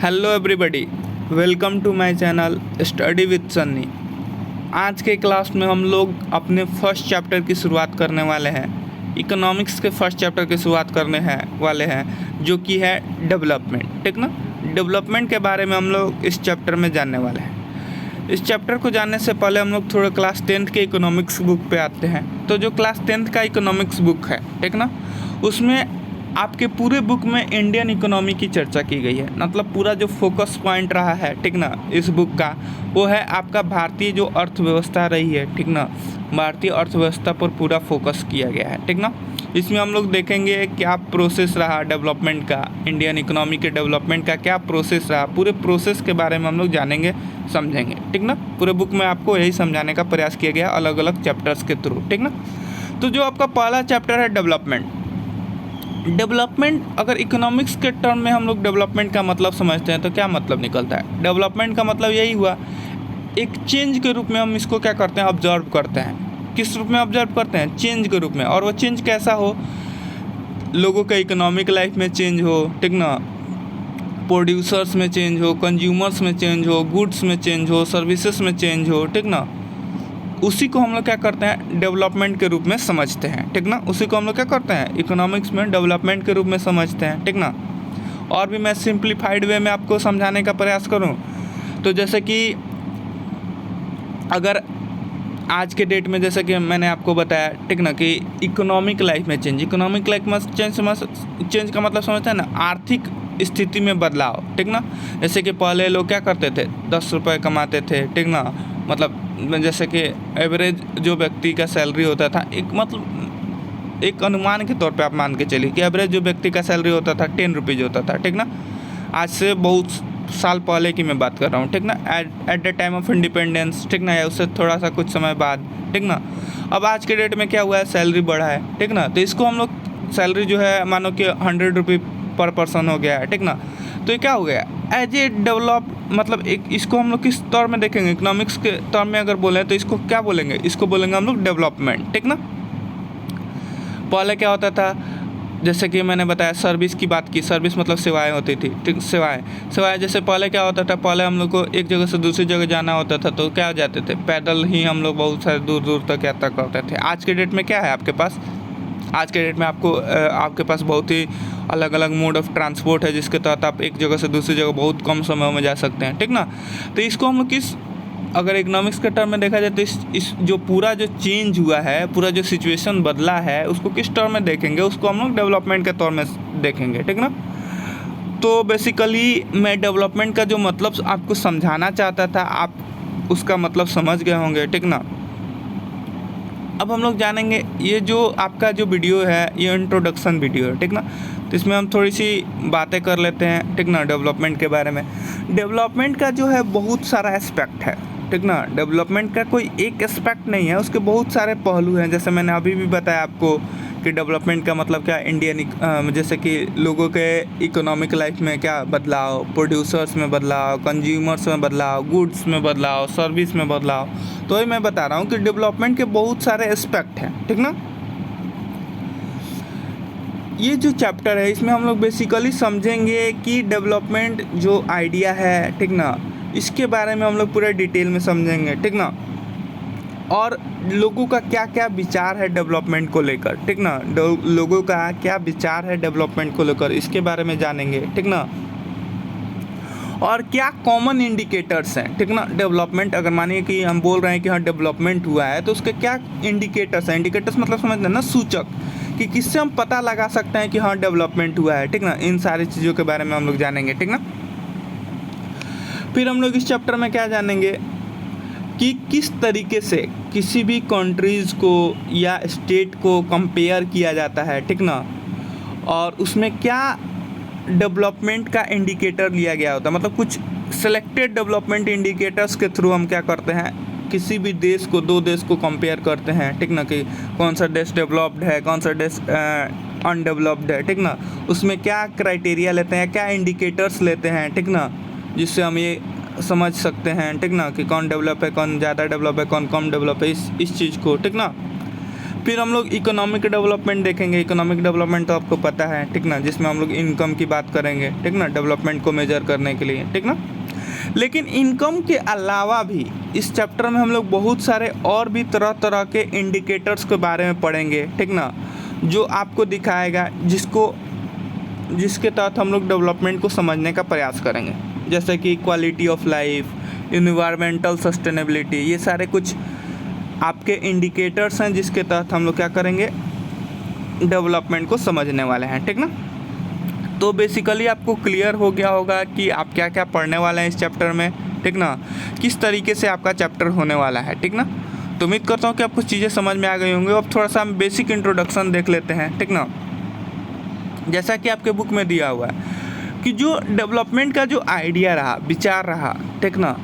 Hello everybody, welcome to my channel study with Sunny. आज के class में हम लोग अपने फर्स्ट चैप्टर की शुरुआत करने वाले हैं। इकोनॉमिक्स के फर्स्ट चैप्टर की शुरुआत करने वाले हैं जो कि है डेवलपमेंट। ठीक ना, डेवलपमेंट के बारे में हम लोग इस चैप्टर में जानने वाले हैं। इस चैप्टर को जानने से पहले हम लोग थोड़ा क्लास 10th के इकोनॉमिक्स बुक पे आते हैं। तो जो क्लास 10th का इकोनॉमिक्स बुक है, ठीक ना, उसमें आपके पूरे बुक में इंडियन इकोनॉमी की चर्चा की गई है। मतलब पूरा जो फोकस पॉइंट रहा है, ठीक ना, इस बुक का वो है आपका भारतीय जो अर्थव्यवस्था रही है, ठीक ना, भारतीय अर्थव्यवस्था पर पूरा फोकस किया गया है। ठीक ना, इसमें हम लोग देखेंगे क्या प्रोसेस रहा डेवलपमेंट का, इंडियन इकोनॉमी के डेवलपमेंट का क्या प्रोसेस रहा, पूरे प्रोसेस के बारे में हम लोग जानेंगे, समझेंगे। ठीक ना, पूरे बुक में आपको यही समझाने का प्रयास किया गया अलग अलग चैप्टर्स के थ्रू। ठीक ना, तो जो आपका पहला चैप्टर है डेवलपमेंट, अगर इकोनॉमिक्स के टर्म में हम लोग डेवलपमेंट का मतलब समझते हैं तो क्या मतलब निकलता है। डेवलपमेंट का मतलब यही हुआ एक चेंज के रूप में हम इसको क्या करते हैं, ऑब्जर्व करते हैं। किस रूप में ऑब्जर्व करते हैं? चेंज के रूप में। और वो चेंज कैसा हो, लोगों के इकोनॉमिक लाइफ में चेंज हो, ठीक ना, प्रोड्यूसर्स में चेंज हो, कंज्यूमर्स में चेंज हो, गुड्स में चेंज हो, सर्विसेज में चेंज हो, ठीक ना, उसी को हम लोग क्या करते हैं, डेवलपमेंट के रूप में समझते हैं। ठीक ना, उसी को हम लोग क्या करते हैं, इकोनॉमिक्स में डेवलपमेंट के रूप में समझते हैं। ठीक ना, और भी मैं सिंप्लीफाइड वे में आपको समझाने का प्रयास करूं तो जैसे कि अगर आज के डेट में, जैसे कि मैंने आपको बताया, ठीक ना, कि इकोनॉमिक लाइफ में चेंज, इकोनॉमिक लाइफ में चेंज का मतलब समझते हैं ना, आर्थिक स्थिति में बदलाव। ठीक ना, जैसे कि पहले लोग क्या करते थे, 10 रुपये कमाते थे, ठीक ना, मतलब जैसे कि एवरेज जो व्यक्ति का सैलरी होता था, एक अनुमान के तौर पे आप मान के चलिए कि एवरेज जो व्यक्ति का सैलरी होता था 10 रुपीज़ होता था। ठीक ना, आज से बहुत साल पहले की मैं बात कर रहा हूँ। ठीक ना, at the time of independence, ठीक ना, या उससे थोड़ा सा कुछ समय बाद। ठीक ना, अब आज के डेट में क्या हुआ है, सैलरी बढ़ा है। ठीक ना, तो इसको हम लोग सैलरी जो है मानो कि 100 रुपये पर पर्सन हो गया है। ठीक ना, तो ये क्या हो गया, एज ए डेवलप, मतलब एक इसको हम लोग किस तौर में देखेंगे, इकोनॉमिक्स के तौर में अगर बोलें तो इसको क्या बोलेंगे, इसको बोलेंगे हम लोग डेवलपमेंट। ठीक ना, पहले क्या होता था, जैसे कि मैंने बताया सर्विस की बात की, सर्विस मतलब सेवाएं होती थी। ठीक, सेवाएं जैसे पहले क्या होता था, पहले हम लोग को एक जगह से दूसरी जगह जाना होता था तो क्या जाते थे, पैदल ही हम लोग बहुत सारे दूर दूर तक यात्रा करते थे। आज के डेट में क्या है आपके पास, आज के डेट में आपके पास बहुत ही अलग अलग मोड ऑफ ट्रांसपोर्ट है जिसके तहत आप एक जगह से दूसरी जगह बहुत कम समय में जा सकते हैं। ठीक ना, तो इसको हम लोग अगर इकोनॉमिक्स के टर्म में देखा जाए तो इस जो पूरा जो चेंज हुआ है, पूरा जो सिचुएशन बदला है, उसको किस टर्म में देखेंगे, उसको हम लोग डेवलपमेंट के तौर में देखेंगे। ठीक ना, तो बेसिकली मैं डेवलपमेंट का जो मतलब आपको समझाना चाहता था, आप उसका मतलब समझ गए होंगे। ठीक ना, अब हम लोग जानेंगे, ये जो आपका जो वीडियो है ये इंट्रोडक्शन वीडियो है। ठीक ना, तो इसमें हम थोड़ी सी बातें कर लेते हैं, ठीक ना, डेवलपमेंट के बारे में। डेवलपमेंट का जो है बहुत सारा एस्पेक्ट है। ठीक ना, डेवलपमेंट का कोई एक एस्पेक्ट नहीं है, उसके बहुत सारे पहलू हैं। जैसे मैंने अभी भी बताया आपको कि डेवलपमेंट का मतलब क्या, इंडियन जैसे कि लोगों के इकोनॉमिक लाइफ में क्या बदलाव, प्रोड्यूसर्स में बदलाव, कंज्यूमर्स में बदलाव, गुड्स में बदलाव, सर्विस में बदलाव। तो ये मैं बता रहा हूँ कि डेवलपमेंट के बहुत सारे एस्पेक्ट हैं। ठीक ना, ये जो चैप्टर है इसमें हम लोग बेसिकली समझेंगे कि डेवलपमेंट जो आइडिया है, ठीक ना, इसके बारे में हम लोग पूरे डिटेल में समझेंगे। ठीक ना, और लोगों का क्या क्या विचार है डेवलपमेंट को लेकर। ठीक ना, लोगों का क्या विचार है डेवलपमेंट को लेकर, इसके बारे में जानेंगे। ठीक ना, और क्या कॉमन इंडिकेटर्स हैं। ठीक ना, डेवलपमेंट अगर मानिए कि हम बोल रहे हैं कि हाँ डेवलपमेंट हुआ है तो उसके क्या इंडिकेटर्स हैं। इंडिकेटर्स मतलब समझते हैं ना, सूचक, कि किससे हम पता लगा सकते हैं कि हाँ डेवलपमेंट हुआ है। ठीक ना, इन सारी चीज़ों के बारे में हम लोग जानेंगे। ठीक ना, फिर हम लोग इस चैप्टर में क्या जानेंगे कि किस तरीके से किसी भी कंट्रीज़ को या स्टेट को कंपेयर किया जाता है। ठीक ना, और उसमें क्या डेवलपमेंट का इंडिकेटर लिया गया होता है, मतलब कुछ सेलेक्टेड डेवलपमेंट इंडिकेटर्स के थ्रू हम क्या करते हैं, किसी भी देश को, दो देश को कंपेयर करते हैं। ठीक ना, कि कौन सा देश डेवलप्ड है, कौन सा देश अनडेवलप्ड है। ठीक ना, उसमें क्या क्राइटेरिया लेते हैं, क्या इंडिकेटर्स लेते हैं। ठीक ना, जिससे हम ये समझ सकते हैं, ठीक ना, कि कौन डेवलप है, कौन ज़्यादा डेवलप है, कौन कम डेवलप है, इस चीज़ को। ठीक ना, फिर हम लोग इकोनॉमिक डेवलपमेंट देखेंगे। इकोनॉमिक डेवलपमेंट तो आपको पता है, ठीक ना, जिसमें हम लोग इनकम की बात करेंगे, ठीक ना, डेवलपमेंट को मेजर करने के लिए, ठीक ना। लेकिन इनकम के अलावा भी इस चैप्टर में हम लोग बहुत सारे और भी तरह तरह के इंडिकेटर्स के बारे में पढ़ेंगे, ठीक ना, जो आपको दिखाएगा जिसके तहत हम लोग डेवलपमेंट को समझने का प्रयास करेंगे, जैसे कि quality of life, environmental sustainability, ये सारे कुछ आपके इंडिकेटर्स हैं जिसके तहत हम लोग क्या करेंगे, डेवलपमेंट को समझने वाले हैं, ठीक ना। तो बेसिकली आपको क्लियर हो गया होगा कि आप क्या क्या पढ़ने वाले हैं इस चैप्टर में, ठीक ना, किस तरीके से आपका चैप्टर होने वाला है, ठीक ना। तो उम्मीद करता हूँ कि आपको चीज़ें समझ में आ गई होंगी। अब थोड़ा सा हम बेसिक इंट्रोडक्शन देख लेते हैं, ठीक ना। जैसा कि आपके बुक में दिया हुआ है कि जो डेवलपमेंट का जो आइडिया रहा, विचार रहा, ठीक ना,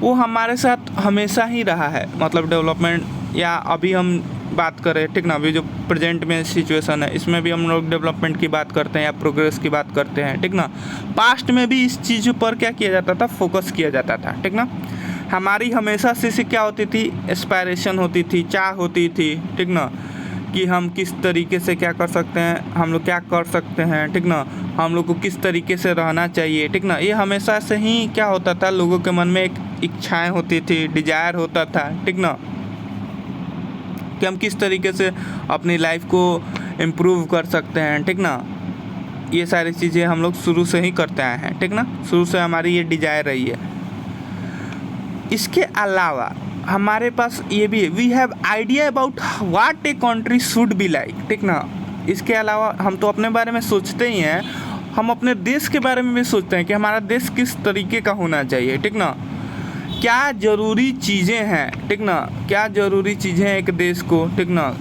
वो हमारे साथ हमेशा ही रहा है। मतलब डेवलपमेंट, या अभी हम बात करें, ठीक ना, अभी जो प्रेजेंट में सिचुएशन है इसमें भी हम लोग डेवलपमेंट की बात करते हैं या प्रोग्रेस की बात करते हैं, ठीक ना। पास्ट में भी इस चीज़ पर क्या किया जाता था, फोकस किया जाता था, ठीक ना। हमारी हमेशा से क्या होती थी, एस्पायरेशन होती थी, चाह होती थी, ठीक ना, कि हम किस तरीके से क्या कर सकते हैं, हम लोग क्या कर सकते हैं, ठीक ना, हम लोग को किस तरीके से रहना चाहिए, ठीक ना। ये हमेशा से ही क्या होता था, लोगों के मन में एक इच्छाएं होती थी, डिजायर होता था, ठीक ना, कि हम किस तरीके से अपनी लाइफ को इम्प्रूव कर सकते हैं, ठीक ना। ये सारी चीज़ें हम लोग शुरू से ही करते आए हैं, ठीक ना, शुरू से हमारी ये डिजायर रही है। इसके अलावा हमारे पास ये भी है, we have idea about what a country should be like, ठीक ना। इसके अलावा हम तो अपने बारे में सोचते ही हैं, हम अपने देश के बारे में भी सोचते हैं कि हमारा देश किस तरीके का होना चाहिए, ठीक ना, क्या ज़रूरी चीज़ें हैं, ठीक ना, क्या ज़रूरी चीज़ें हैं एक देश को, ठीक ना,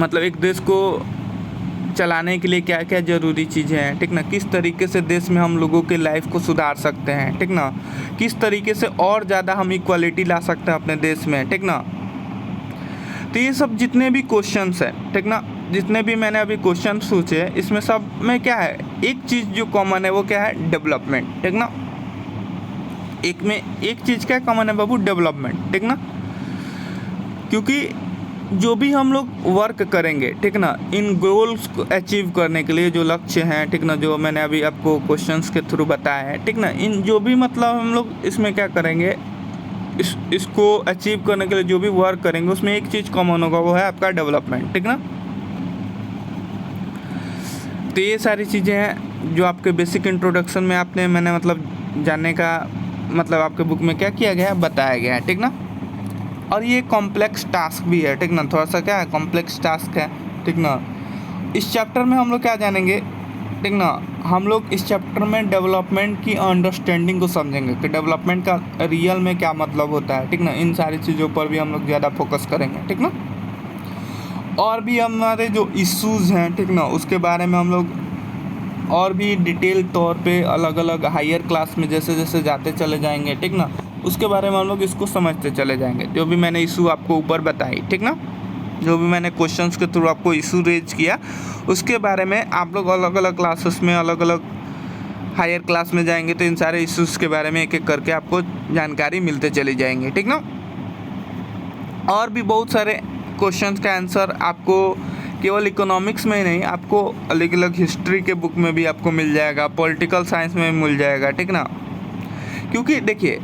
मतलब एक देश को चलाने के लिए क्या क्या ज़रूरी चीज़ें हैं, ठीक ना, किस तरीके से देश में हम लोगों के लाइफ को सुधार सकते हैं, ठीक ना, किस तरीके से और ज़्यादा हम इक्वालिटी ला सकते हैं अपने देश में, ठीक ना। तो ये सब जितने भी क्वेश्चंस हैं, ठीक ना, जितने भी मैंने अभी क्वेश्चन सोचे, इसमें सब में क्या है, एक चीज़ जो कॉमन है वो क्या है, डेवलपमेंट, ठीक ना। एक में एक चीज़ क्या कॉमन है बाबू, डेवलपमेंट, ठीक ना। क्योंकि जो भी हम लोग वर्क करेंगे, ठीक ना, इन गोल्स को अचीव करने के लिए जो लक्ष्य हैं, ठीक ना, जो मैंने अभी आपको क्वेश्चंस के थ्रू बताया है, ठीक ना, इन जो भी मतलब हम लोग इसमें क्या करेंगे, इसको अचीव करने के लिए जो भी वर्क करेंगे उसमें एक चीज़ कॉमन होगा, वो है आपका डेवलपमेंट, ठीक ना। तो ये सारी चीज़ें हैं जो आपके बेसिक इंट्रोडक्शन में मैंने मतलब जानने का मतलब आपके बुक में क्या किया गया है, बताया गया है, ठीक ना। और ये कॉम्प्लेक्स टास्क भी है, ठीक ना, थोड़ा सा क्या है, कॉम्प्लेक्स टास्क है, ठीक ना। इस चैप्टर में हम लोग क्या जानेंगे, ठीक ना, हम लोग इस चैप्टर में डेवलपमेंट की अंडरस्टैंडिंग को समझेंगे कि डेवलपमेंट का रियल में क्या मतलब होता है, ठीक ना। इन सारी चीज़ों पर भी हम लोग ज़्यादा फोकस करेंगे, ठीक ना। और भी हमारे जो इश्यूज़ हैं, ठीक ना, उसके बारे में हम लोग और भी डिटेल तौर पे अलग अलग हायर क्लास में जैसे जैसे जाते चले जाएंगे, ठीक ना, उसके बारे में हम लोग इसको समझते चले जाएंगे। जो भी मैंने इशू आपको ऊपर बताई, ठीक ना, जो भी मैंने क्वेश्चंस के थ्रू आपको इशू रेज किया, उसके बारे में आप लोग अलग अलग क्लासेस में, अलग अलग हायर क्लास में जाएंगे तो इन सारे इशूज़ के बारे में एक एक करके आपको जानकारी मिलते चली जाएंगे, ठीक ना। और भी बहुत सारे क्वेश्चंस का आंसर आपको केवल इकोनॉमिक्स में ही नहीं, आपको अलग अलग हिस्ट्री के बुक में भी आपको मिल जाएगा, पॉलिटिकल साइंस में भी मिल जाएगा, ठीक ना। क्योंकि देखिए,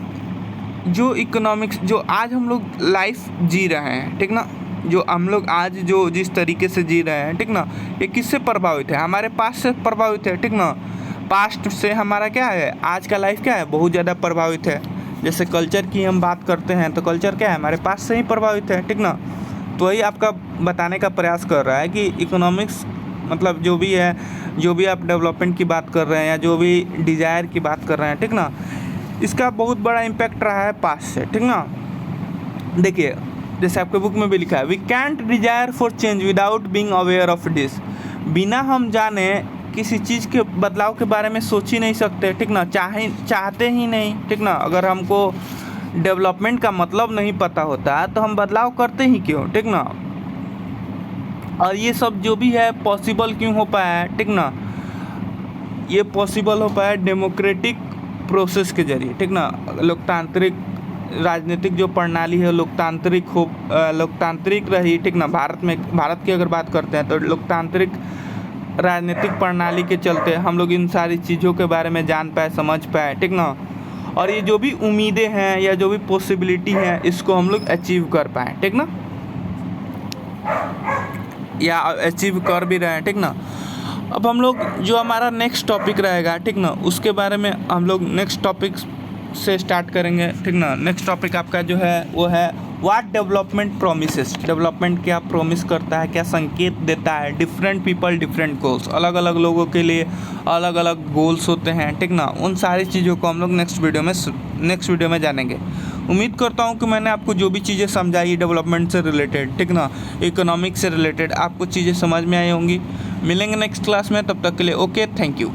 जो इकोनॉमिक्स, जो आज हम लोग लाइफ जी रहे हैं, ठीक ना, जो हम लोग आज जो जिस तरीके से जी रहे हैं, ठीक ना, ये किससे प्रभावित है, हमारे पास्ट से प्रभावित है, ठीक ना। पास्ट से हमारा क्या है, आज का लाइफ क्या है, बहुत ज़्यादा प्रभावित है। जैसे कल्चर की हम बात करते हैं तो कल्चर क्या है, हमारे पास्ट से ही प्रभावित है, ठीक ना। तो वही आपका बताने का प्रयास कर रहा है कि इकोनॉमिक्स मतलब जो भी है, जो भी आप डेवलपमेंट की बात कर रहे हैं या जो भी डिज़ायर की बात कर रहे हैं, ठीक ना, इसका बहुत बड़ा इम्पैक्ट रहा है पास्ट से, ठीक ना। देखिए, जैसे आपके बुक में भी लिखा है, we can't desire for change without being aware of this, बिना हम जाने किसी चीज़ के बदलाव के बारे में सोच ही नहीं सकते, ठीक ना, चाहते ही नहीं, ठीक ना। अगर हमको डेवलपमेंट का मतलब नहीं पता होता तो हम बदलाव करते ही क्यों, ठीक ना। और ये सब जो भी है पॉसिबल क्यों हो पाया है, ठीक ना, ये पॉसिबल हो पाया डेमोक्रेटिक प्रोसेस के जरिए, ठीक ना, लोकतांत्रिक राजनीतिक जो प्रणाली है लोकतांत्रिक रही, ठीक ना। भारत की अगर बात करते हैं तो लोकतांत्रिक राजनीतिक प्रणाली के चलते हम लोग इन सारी चीज़ों के बारे में जान पाए, समझ पाए, ठीक ना। और ये जो भी उम्मीदें हैं या जो भी पॉसिबिलिटी हैं इसको हम लोग अचीव कर पाएँ, ठीक ना, या अचीव कर भी रहे हैं, ठीक ना। अब हम लोग जो हमारा नेक्स्ट टॉपिक रहेगा, ठीक ना, उसके बारे में हम लोग नेक्स्ट टॉपिक से स्टार्ट करेंगे, ठीक ना। नेक्स्ट टॉपिक आपका जो है वो है व्हाट डेवलपमेंट प्रोमिसेस। डेवलपमेंट क्या प्रोमिस करता है, क्या संकेत देता है। डिफरेंट पीपल डिफरेंट गोल्स, अलग अलग लोगों के लिए अलग अलग गोल्स होते हैं, ठीक ना। उन सारी चीज़ों को हम लोग नेक्स्ट वीडियो में जानेंगे। उम्मीद करता हूँ कि मैंने आपको जो भी चीज़ें समझाई डेवलपमेंट से रिलेटेड, ठीक ना, इकोनॉमिक से रिलेटेड, आपको चीज़ें समझ में आई होंगी। मिलेंगे नेक्स्ट क्लास में, तब तक के लिए ओके, थैंक यू।